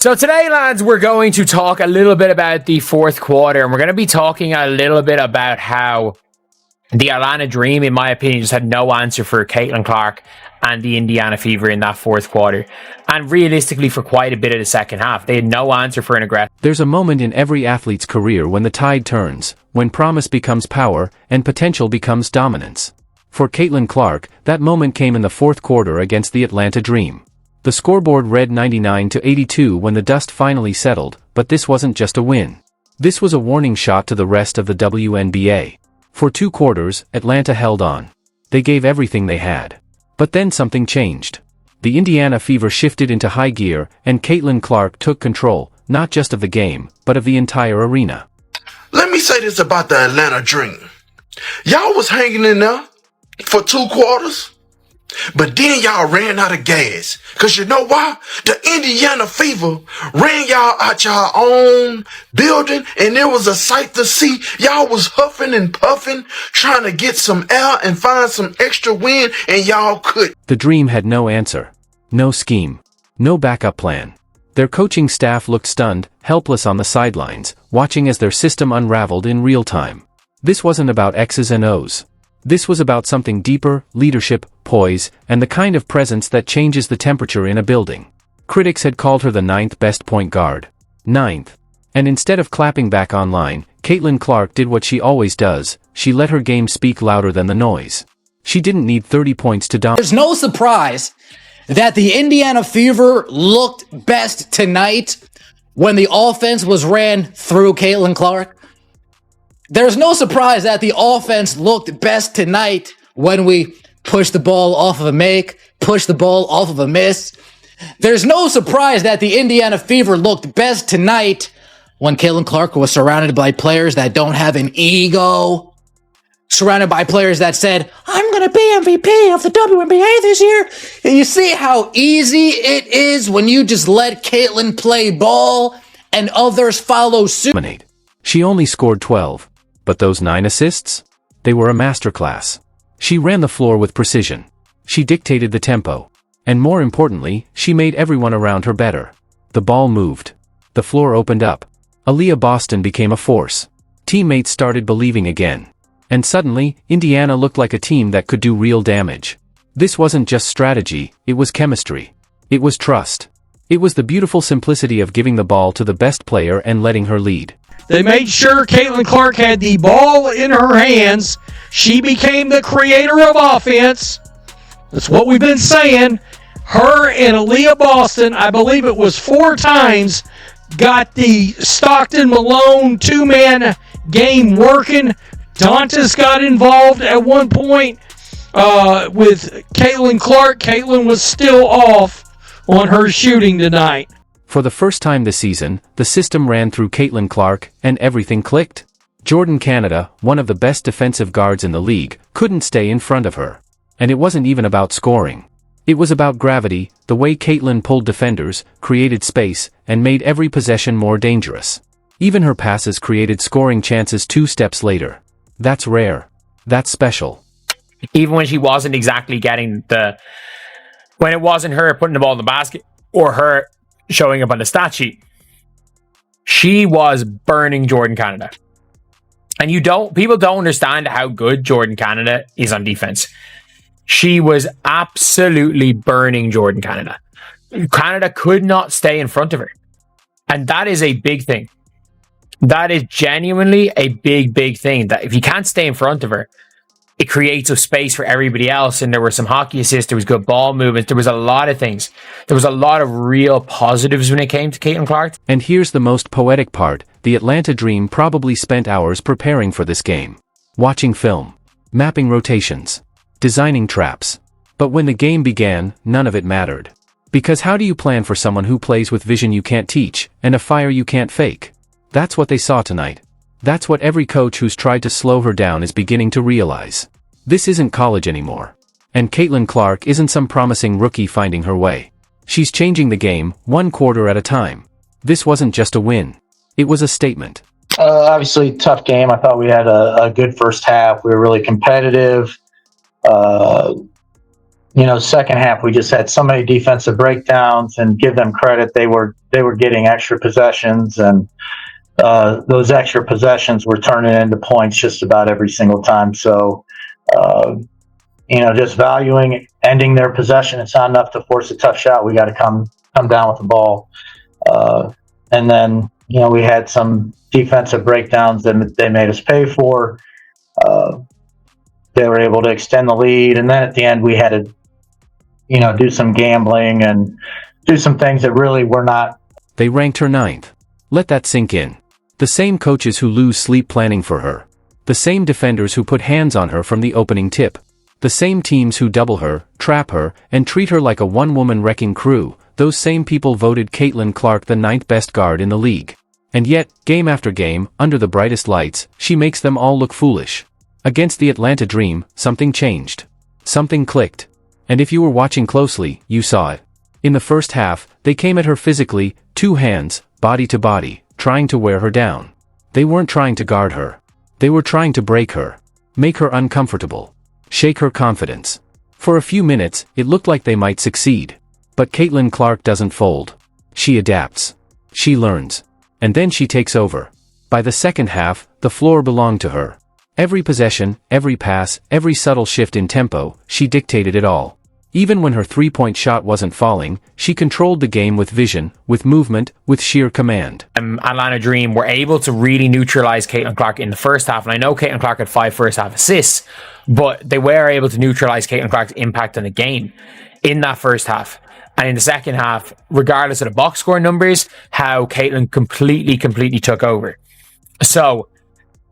So today, lads, we're going to talk a little bit about the fourth quarter, and we're going to be talking a little bit about how the Atlanta Dream, in my opinion, just had no answer for Caitlin Clark and the Indiana Fever in that fourth quarter. And realistically, for quite a bit of the second half, they had no answer for an aggressive. There's a moment in every athlete's career when the tide turns, when promise becomes power, and potential becomes dominance. For Caitlin Clark, that moment came in the fourth quarter against the Atlanta Dream. The scoreboard read 99-82 when the dust finally settled, but this wasn't just a win. This was a warning shot to the rest of the WNBA. For 2 quarters, Atlanta held on. They gave everything they had. But then something changed. The Indiana Fever shifted into high gear, and Caitlin Clark took control, not just of the game, but of the entire arena. Let me say this about the Atlanta Dream. Y'all was hanging in there for 2 quarters. But then y'all ran out of gas. Cause you know why? The Indiana Fever ran y'all out y'all own building, and there was a sight to see. Y'all was huffing and puffing, trying to get some air and find some extra wind, and y'all couldn't. The Dream had no answer. No scheme. No backup plan. Their coaching staff looked stunned, helpless on the sidelines, watching as their system unraveled in real time. This wasn't about X's and O's. This was about something deeper: leadership, poise, and the kind of presence that changes the temperature in a building. Critics had called her the 9th best point guard. 9th. And instead of clapping back online, Caitlin Clark did what she always does: she let her game speak louder than the noise. She didn't need 30 points to dominate. There's no surprise that the Indiana Fever looked best tonight when the offense was ran through Caitlin Clark. There's no surprise that the offense looked best tonight when we pushed the ball off of a make, pushed the ball off of a miss. There's no surprise that the Indiana Fever looked best tonight when Caitlin Clark was surrounded by players that don't have an ego, surrounded by players that said, "I'm going to be MVP of the WNBA this year." And you see how easy it is when you just let Caitlin play ball and others follow suit. She only scored 12. But those 9 assists? They were a masterclass. She ran the floor with precision. She dictated the tempo. And more importantly, she made everyone around her better. The ball moved. The floor opened up. Aaliyah Boston became a force. Teammates started believing again. And suddenly, Indiana looked like a team that could do real damage. This wasn't just strategy, it was chemistry. It was trust. It was the beautiful simplicity of giving the ball to the best player and letting her lead. They made sure Caitlin Clark had the ball in her hands. She became the creator of offense. That's what we've been saying. Her and Aaliyah Boston, I believe it was 4 times, got the Stockton-Malone 2-man game working. Dantas got involved at one point with Caitlin Clark. Caitlin was still off on her shooting tonight. For the first time this season, the system ran through Caitlin Clark, and everything clicked. Jordan Canada, one of the best defensive guards in the league, couldn't stay in front of her. And it wasn't even about scoring. It was about gravity, the way Caitlin pulled defenders, created space, and made every possession more dangerous. Even her passes created scoring chances 2 steps later. That's rare. That's special. Even when she wasn't exactly getting when it wasn't her putting the ball in the basket or her showing up on the stat sheet, she was burning Jordan Canada. And people don't understand how good Jordan Canada is on defense. She was absolutely burning Jordan Canada. Canada could not stay in front of her. And that is a big thing. That is genuinely a big, big thing. That if you can't stay in front of her, it creates a space for everybody else. And there were some hockey assists. There was good ball movement. There was a lot of things. There was a lot of real positives when it came to Caitlin Clark. And here's the most poetic part. The Atlanta Dream probably spent hours preparing for this game. Watching film. Mapping rotations. Designing traps. But when the game began, none of it mattered. Because how do you plan for someone who plays with vision you can't teach, and a fire you can't fake? That's what they saw tonight. That's what every coach who's tried to slow her down is beginning to realize. This isn't college anymore. And Caitlin Clark isn't some promising rookie finding her way. She's changing the game, 1 quarter at a time. This wasn't just a win. It was a statement. Obviously, tough game. I thought we had a good first half. We were really competitive. second half we just had so many defensive breakdowns, and give them credit, they were getting extra possessions, and those extra possessions were turning into points just about every single time. So, just valuing ending their possession. It's not enough to force a tough shot. We got to come down with the ball. And then, we had some defensive breakdowns that they made us pay for. They were able to extend the lead. And then at the end, we had to, do some gambling and do some things that really were not. They ranked her 9th. Let that sink in. The same coaches who lose sleep planning for her. The same defenders who put hands on her from the opening tip. The same teams who double her, trap her, and treat her like a one-woman wrecking crew. Those same people voted Caitlin Clark the 9th best guard in the league. And yet, game after game, under the brightest lights, she makes them all look foolish. Against the Atlanta Dream, something changed. Something clicked. And if you were watching closely, you saw it. In the first half, they came at her physically, 2 hands, body to body, trying to wear her down. They weren't trying to guard her. They were trying to break her. Make her uncomfortable. Shake her confidence. For a few minutes, it looked like they might succeed. But Caitlin Clark doesn't fold. She adapts. She learns. And then she takes over. By the second half, the floor belonged to her. Every possession, every pass, every subtle shift in tempo, she dictated it all. Even when her three-point shot wasn't falling, she controlled the game with vision, with movement, with sheer command. Atlanta Dream were able to really neutralize Caitlin Clark in the first half, and I know Caitlin Clark had 5 first-half assists, but they were able to neutralize Caitlin Clark's impact on the game in that first half. And in the second half, regardless of the box score numbers, how Caitlin completely took over. So,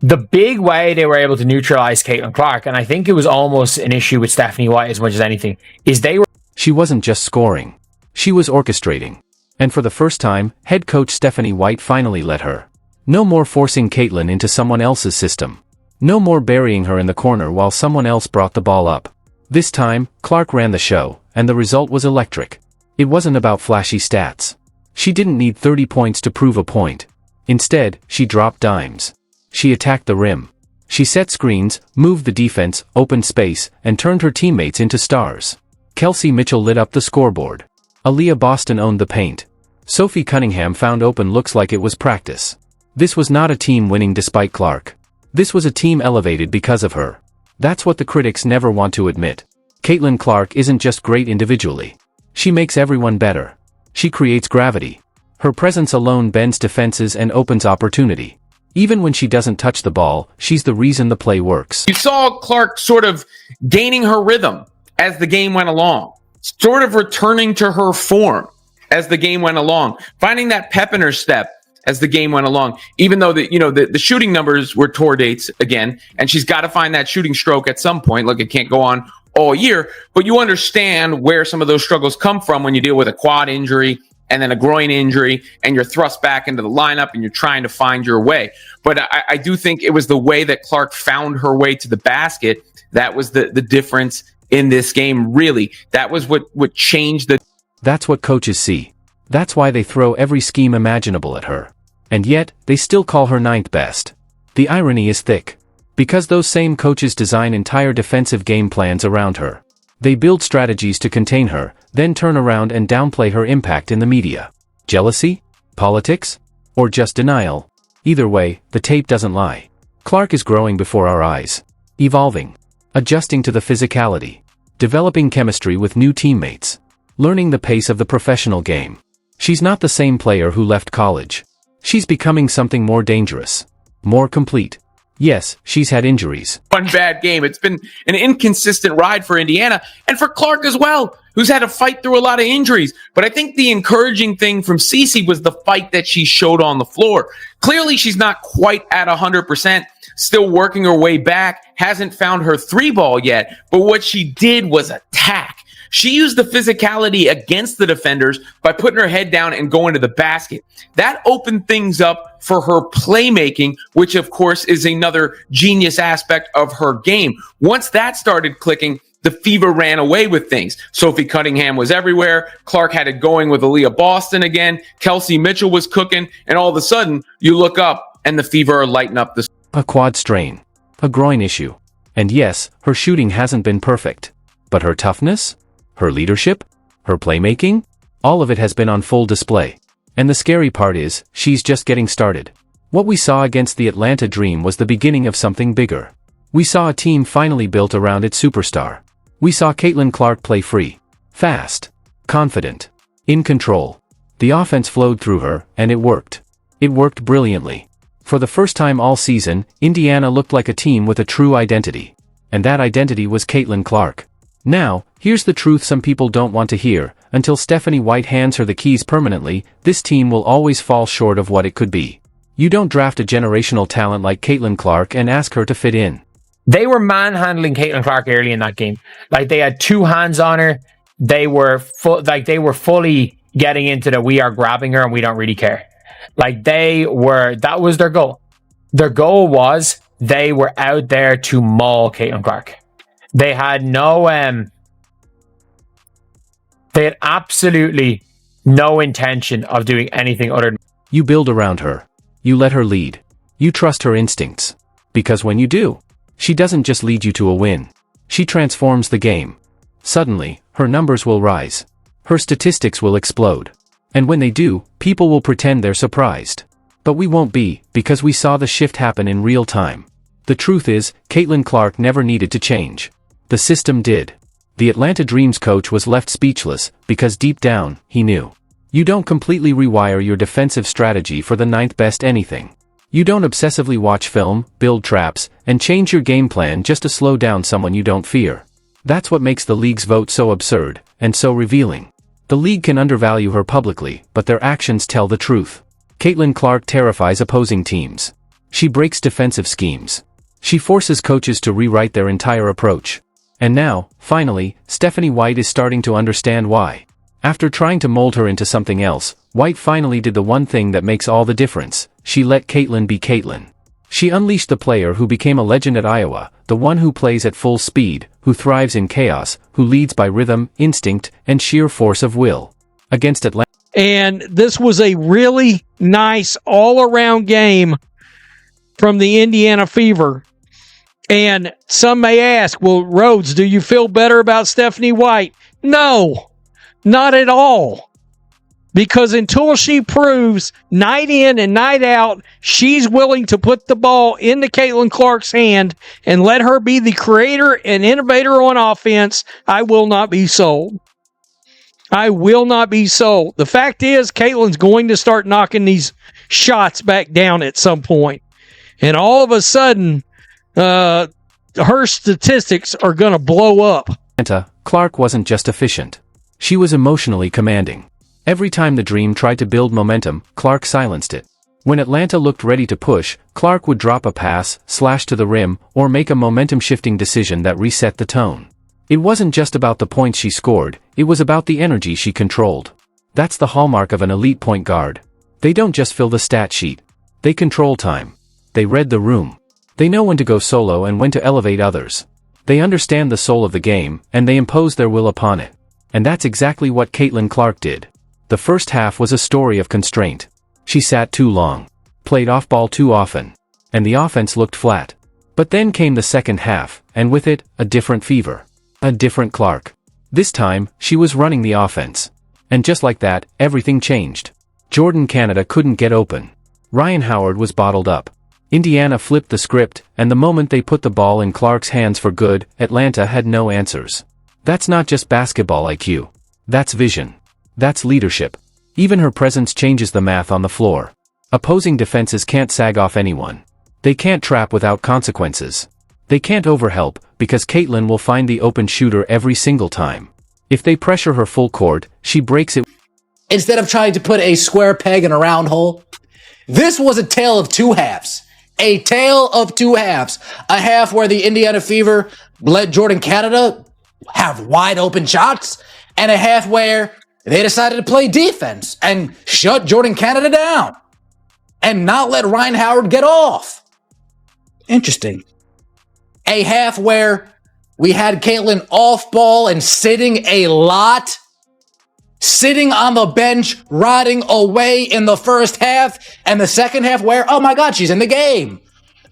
the big way they were able to neutralize Caitlin Clark, and I think it was almost an issue with Stephanie White as much as anything, is they were... She wasn't just scoring. She was orchestrating. And for the first time, head coach Stephanie White finally let her. No more forcing Caitlin into someone else's system. No more burying her in the corner while someone else brought the ball up. This time, Clark ran the show, and the result was electric. It wasn't about flashy stats. She didn't need 30 points to prove a point. Instead, she dropped dimes. She attacked the rim. She set screens, moved the defense, opened space, and turned her teammates into stars. Kelsey Mitchell lit up the scoreboard. Aaliyah Boston owned the paint. Sophie Cunningham found open looks like it was practice. This was not a team winning despite Clark. This was a team elevated because of her. That's what the critics never want to admit. Caitlin Clark isn't just great individually. She makes everyone better. She creates gravity. Her presence alone bends defenses and opens opportunity. Even when she doesn't touch the ball, she's the reason the play works. You saw Clark sort of gaining her rhythm as the game went along, sort of returning to her form as the game went along, finding that pep in her step as the game went along, even though the shooting numbers were tour dates again, and she's got to find that shooting stroke at some point. Look, it can't go on all year, but you understand where some of those struggles come from when you deal with a quad injury and then a groin injury, and you're thrust back into the lineup and you're trying to find your way. But I do think it was the way that Clark found her way to the basket that was the difference in this game, really. That was what changed the... That's what coaches see. That's why they throw every scheme imaginable at her. And yet, they still call her 9th best. The irony is thick. Because those same coaches design entire defensive game plans around her. They build strategies to contain her, then turn around and downplay her impact in the media. Jealousy? Politics? Or just denial? Either way, the tape doesn't lie. Clark is growing before our eyes. Evolving. Adjusting to the physicality. Developing chemistry with new teammates. Learning the pace of the professional game. She's not the same player who left college. She's becoming something more dangerous. More complete. Yes, she's had injuries. One bad game. It's been an inconsistent ride for Indiana and for Clark as well, who's had to fight through a lot of injuries. But I think the encouraging thing from Cece was the fight that she showed on the floor. Clearly, she's not quite at 100%, still working her way back, hasn't found her 3-ball yet. But what she did was attack. She used the physicality against the defenders by putting her head down and going to the basket. That opened things up for her playmaking, which of course is another genius aspect of her game. Once that started clicking, the Fever ran away with things. Sophie Cunningham was everywhere. Clark had it going with Aaliyah Boston again. Kelsey Mitchell was cooking. And all of a sudden, you look up and the Fever are lighting up the... A quad strain. A groin issue. And yes, her shooting hasn't been perfect. But her toughness? Her leadership? Her playmaking? All of it has been on full display. And the scary part is, she's just getting started. What we saw against the Atlanta Dream was the beginning of something bigger. We saw a team finally built around its superstar. We saw Caitlin Clark play free, fast, confident, in control. The offense flowed through her, and it worked. It worked brilliantly. For the first time all season, Indiana looked like a team with a true identity. And that identity was Caitlin Clark. Now, here's the truth some people don't want to hear. Until Stephanie White hands her the keys permanently, this team will always fall short of what it could be. You don't draft a generational talent like Caitlin Clark and ask her to fit in. They were manhandling Caitlin Clark early in that game. Like, they had two hands on her. They were fully getting into the we are grabbing her and we don't really care. Like, that was their goal. Their goal was they were out there to maul Caitlin Clark. They had they had absolutely no intention of doing anything other than... You build around her. You let her lead. You trust her instincts. Because when you do, she doesn't just lead you to a win. She transforms the game. Suddenly, her numbers will rise. Her statistics will explode. And when they do, people will pretend they're surprised. But we won't be, because we saw the shift happen in real time. The truth is, Caitlin Clark never needed to change. The system did. The Atlanta Dream's coach was left speechless, because deep down, he knew. You don't completely rewire your defensive strategy for the ninth best anything. You don't obsessively watch film, build traps, and change your game plan just to slow down someone you don't fear. That's what makes the league's vote so absurd, and so revealing. The league can undervalue her publicly, but their actions tell the truth. Caitlin Clark terrifies opposing teams. She breaks defensive schemes. She forces coaches to rewrite their entire approach. And now, finally, Stephanie White is starting to understand why. After trying to mold her into something else, White finally did the one thing that makes all the difference. She let Caitlin be Caitlin. She unleashed the player who became a legend at Iowa, the one who plays at full speed, who thrives in chaos, who leads by rhythm, instinct, and sheer force of will. Against Atlanta. And this was a really nice all-around game from the Indiana Fever. And some may ask, well, Rhodes, do you feel better about Stephanie White? No, not at all. Because until she proves night in and night out, she's willing to put the ball into Caitlin Clark's hand and let her be the creator and innovator on offense, I will not be sold. I will not be sold. The fact is, Caitlin's going to start knocking these shots back down at some point. And all of a sudden, her statistics are going to blow up. Clark wasn't just efficient. She was emotionally commanding. Every time the Dream tried to build momentum, Clark silenced it. When Atlanta looked ready to push, Clark would drop a pass, slash to the rim, or make a momentum-shifting decision that reset the tone. It wasn't just about the points she scored, it was about the energy she controlled. That's the hallmark of an elite point guard. They don't just fill the stat sheet. They control time. They read the room. They know when to go solo and when to elevate others. They understand the soul of the game, and they impose their will upon it. And that's exactly what Caitlin Clark did. The first half was a story of constraint. She sat too long, played off-ball too often, and the offense looked flat. But then came the second half, and with it, a different fever. A different Clark. This time, she was running the offense. And just like that, everything changed. Jordan Canada couldn't get open. Ryan Howard was bottled up. Indiana flipped the script, and the moment they put the ball in Clark's hands for good, Atlanta had no answers. That's not just basketball IQ. That's vision. That's leadership. Even her presence changes the math on the floor. Opposing defenses can't sag off anyone. They can't trap without consequences. They can't overhelp, because Caitlin will find the open shooter every single time. If they pressure her full court, she breaks it. Instead of trying to put a square peg in a round hole, this was a tale of two halves. A tale of two halves. A half where the Indiana Fever let Jordan Canada have wide open shots, and a half where they decided to play defense and shut Jordan Canada down and not let Ryan Howard get off. Interesting. A half where we had Caitlin off ball and sitting a lot, sitting on the bench, rotting away in the first half, and the second half where, oh my God, she's in the game.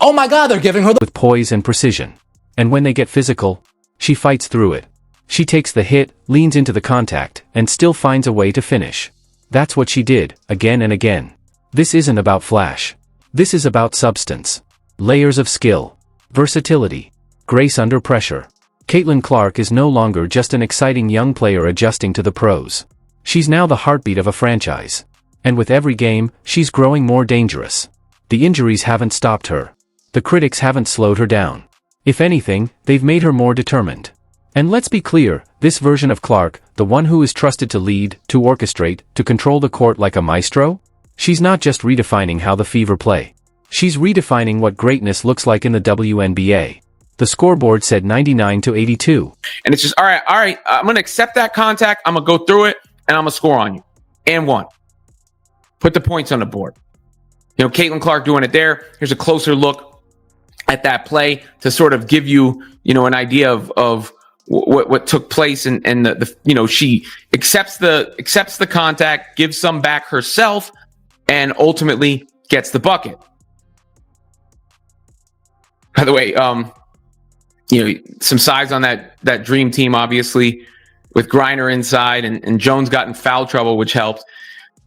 Oh my God, they're giving her the... With poise and precision. And when they get physical, she fights through it. She takes the hit, leans into the contact, and still finds a way to finish. That's what she did, again and again. This isn't about flash. This is about substance. Layers of skill. Versatility. Grace under pressure. Caitlin Clark is no longer just an exciting young player adjusting to the pros. She's now the heartbeat of a franchise. And with every game, she's growing more dangerous. The injuries haven't stopped her. The critics haven't slowed her down. If anything, they've made her more determined. And let's be clear, this version of Clark, the one who is trusted to lead, to orchestrate, to control the court like a maestro? She's not just redefining how the Fever play. She's redefining what greatness looks like in the WNBA. The scoreboard said 99-82. And it's just, all right, I'm going to accept that contact. I'm going to go through it, and I'm going to score on you. And one. Put the points on the board. You know, Caitlin Clark doing it there. Here's a closer look at that play to sort of give you, an idea of what took place, and the she accepts the contact, gives some back herself, and ultimately gets the bucket. By the way, some size on that dream team, obviously, with Griner inside, and Jones got in foul trouble, which helped.